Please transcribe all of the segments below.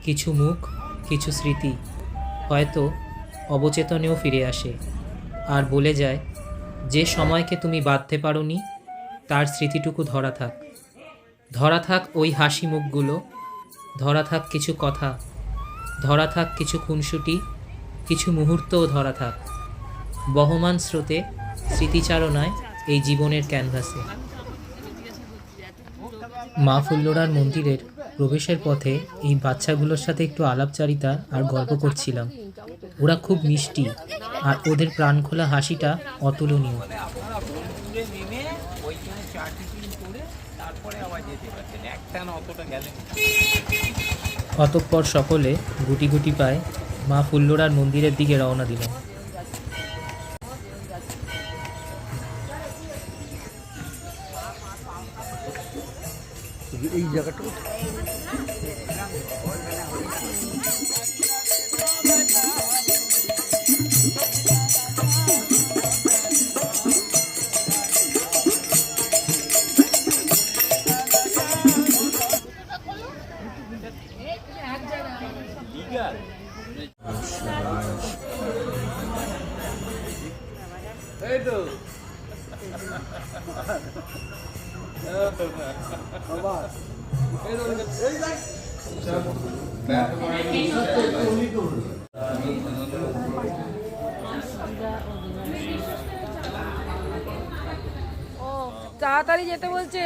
কিছু মুখ, কিছু স্মৃতি হয়তো অবচেতনেও ফিরে আসে আর বলে যায়, যে সময়কে তুমি বাঁধতে পারোনি তার স্মৃতিটুকু ধরা থাক। ধরা থাক ওই হাসি মুখগুলো, ধরা থাক কিছু কথা, ধরা থাক কিছু খুনসুটি, কিছু মুহূর্তও ধরা থাক বহমান স্রোতে, স্মৃতিচারণায় এই জীবনের ক্যানভাসে। মা ফুল্লরার মন্দিরের প্রবেশের পথে এই বাচ্চাগুলোর সাথে একটু আলাপচারিতা আর গল্প করছিলাম। ওরা খুব মিষ্টি আর ওদের প্রাণখোলা হাসিটা অতুলনীয়। অতঃপর সকলে গুটি গুটি পায় মা ফুল্লরার মন্দিরের দিকে রওনা দিলাম। এই জায়গাটা তাড়াতাড়ি যেতে বলছে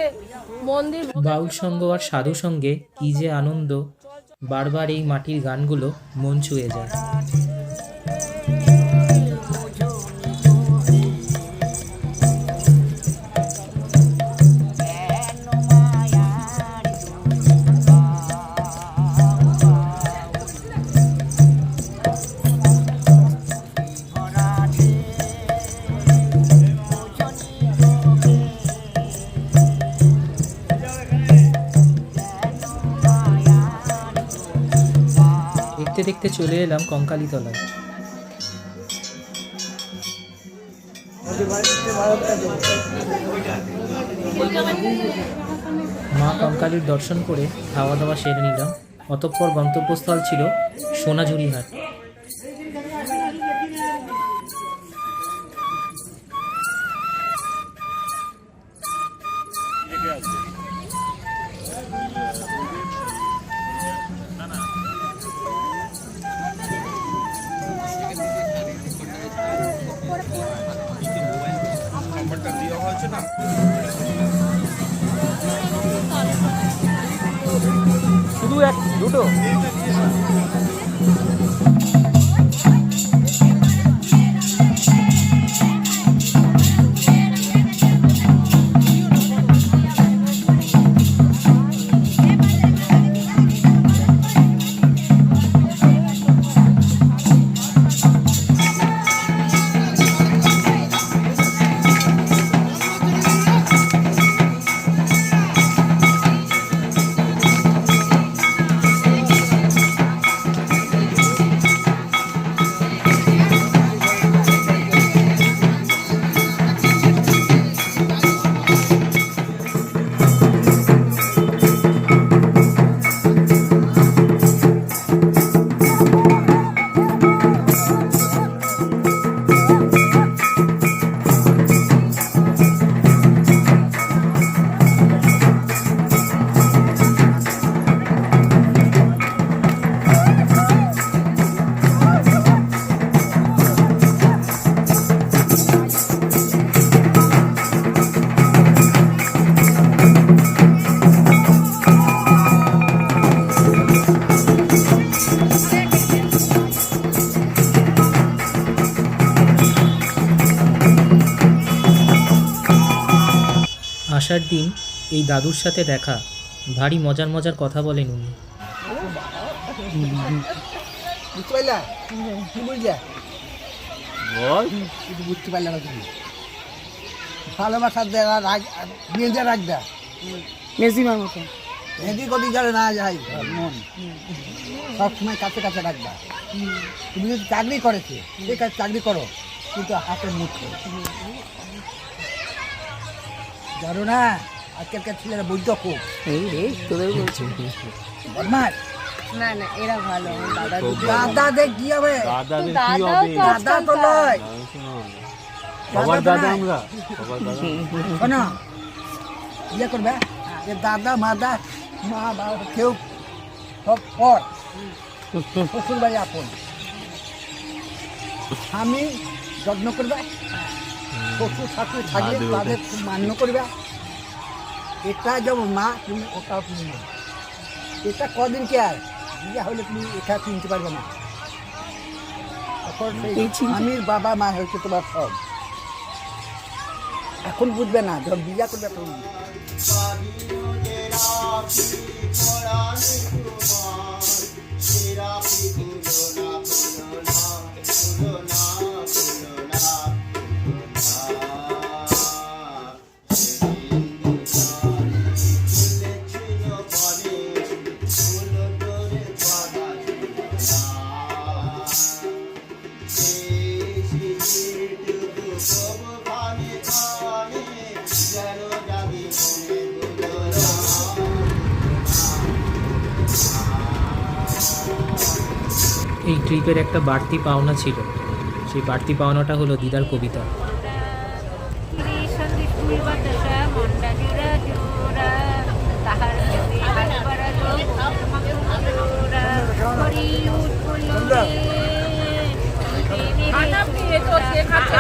মন্দির। বাউল সঙ্গ আর সাধু সঙ্গে কি যে আনন্দ, বারবার এই মাটির গানগুলো মন ছুঁয়ে যায়। দেখতে দেখতে চলে এলাম কঙ্কালীতলায়। মা কঙ্কালীর দর্শন করে খাওয়া দাওয়া সেরে নিলাম। অতঃপর গন্তব্যস্থল ছিল সোনাঝুরিহাট। শুধু এক দুটো আসার দিন এই দাদুর সাথে দেখা, ভারী মজার মজার কথা বলেন উনি। বুঝতে পারলা কি বুঝলা বল কিছু বুঝতে পারলা না তুমি ভালোবাসার দেওয়া নিজে রাখবা মেজিমার মতো এদিক ওদিক যাবে না যাই মন সবসময় কাছে কাছে রাখবা। তুমি যদি চাকরি করেছে ঠিক আছে চাকরি করো, কিন্তু হাতে মুখ করো। জানো না আজকালকার ছেলেরা বৈধ খুব এই তোদের বলছি বদমাস না না এরা ভালো আমার দাদা দিদি দাদা দেখ কি হবে? দাদাদের কি দাদাও হবে? তো দাদা তো নয়। সবার দাদা দাদা নাই। আমরা সবার দাদা শোনো ইয়ে করবে যে দাদা মাদা মা বাবা কেউ সব পর শ্বশুর বাড়ি আপন স্বামী যত্ন করবে শ্বশুর শাশুড়ি থাকলে দেবে তাদের খুব মান্য করবে এটা যেমন মা তুমি ওটাও তুমি মা এটা কদিন কে আর বিয়ে হলে তুমি এটা চিনতে পারবে না তখন সেই স্বামীর বাবা মা হয়েছে তোমার সব এখন বুঝবে না যখন বিয়ে করবে তখন বুঝবে। এই ট্রিপের একটা বাড়তি পাওনা ছিল, সেই বাড়তি পাওনাটা হলো দিদার কবিতা। খানা পেয়ে তো সে খাচ্ছে